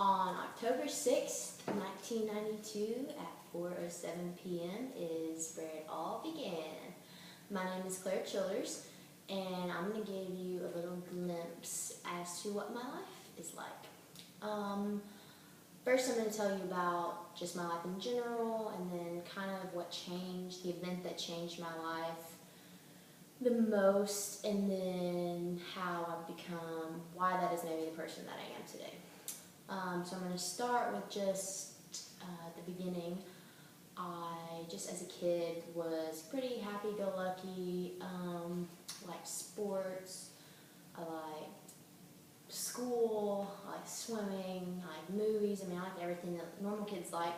On October 6th, 1992 at 4:07 p.m. is where it all began. My name is Claire Childers, and I'm going to give you a little glimpse as to what my life is like. First I'm going to tell you about just my life in general, and then kind of what changed, the event that changed my life the most, and then how I've become, why that has made me the person that I am today. So I'm going to start with just the beginning. I just as a kid was pretty happy-go-lucky, liked sports, I liked school, I liked swimming, I liked movies. I mean, I liked everything that normal kids like.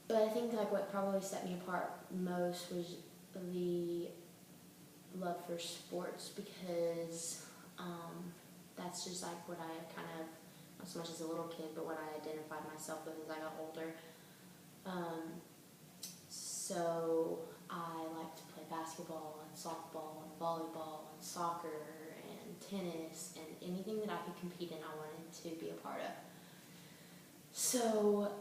But I think like what probably set me apart most was the love for sports, because that's just like what I kind of, not so much as a little kid, but what I identified myself with as I got older. So I like to play basketball and softball and volleyball and soccer and tennis, and anything that I could compete in I wanted to be a part of. So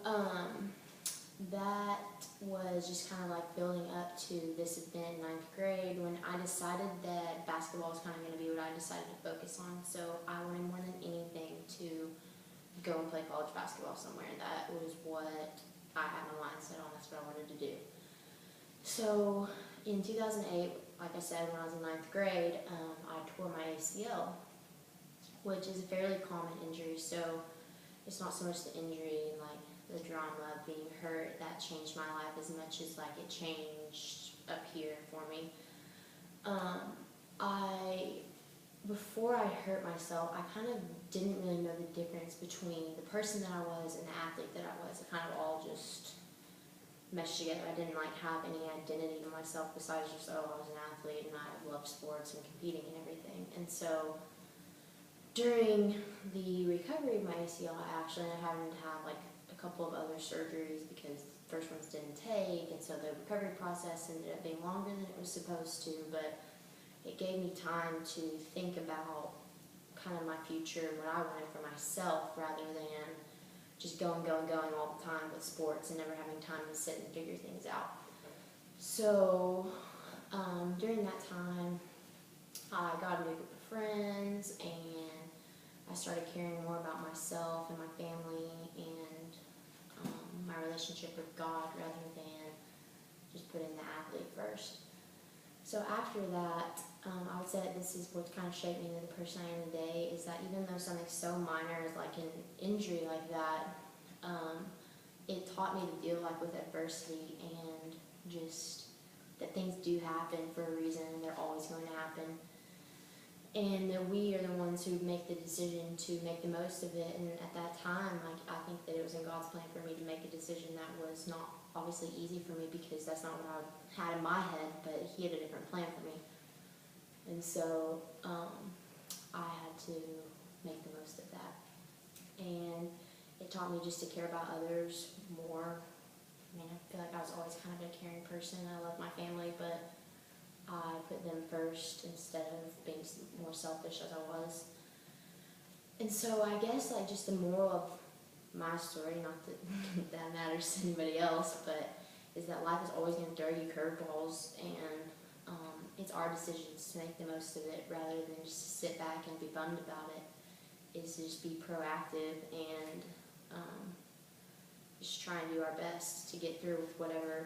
that was just kind of like building up to this event in 9th grade when I decided that basketball was kind of going to be what I decided to focus on. So I wanted more than anything to go and play college basketball somewhere, and that was what I had my mindset on. That's what I wanted to do. So in 2008, like I said, when I was in 9th grade, I tore my ACL, which is a fairly common injury. So it's not so much the injury and like the drama of being hurt that changed my life as much as like it changed up here for me. Before I hurt myself, I kind of didn't really know the difference between the person that I was and the athlete that I was. It kind of all just meshed together. I didn't like have any identity to myself besides just, oh, I was an athlete and I loved sports and competing and everything. And so during the recovery of my ACL, I actually ended up having to have like a couple of other surgeries because the first ones didn't take, and so the recovery process ended up being longer than it was supposed to, but it gave me time to think about kind of my future and what I wanted for myself, rather than just going all the time with sports and never having time to sit and figure things out. So during that time, I got a new group of friends, and I started caring more about myself and my family and my relationship with God, rather than just putting the athlete first. So after that, I would say that this is what kind of shaped me into the person I am today, is that even though something so minor as like an injury like that, it taught me to deal like with adversity, and just that things do happen for a reason and they're always going to happen. And that we are the ones who make the decision to make the most of it. And at that time, like, I think that it was in God's plan for me to make a decision that was not obviously easy for me, because that's not what I had in my head, but He had a different plan for me. And so I had to make the most of that. And it taught me just to care about others more. I mean, I feel like I was always kind of a caring person. I love my family, but I put them first instead of being more selfish as I was. And so I guess like just the moral of my story, not that that matters to anybody else, but is that life is always going to throw you curveballs, and it's our decisions to make the most of it, rather than just sit back and be bummed about it. Is to just be proactive and just try and do our best to get through with whatever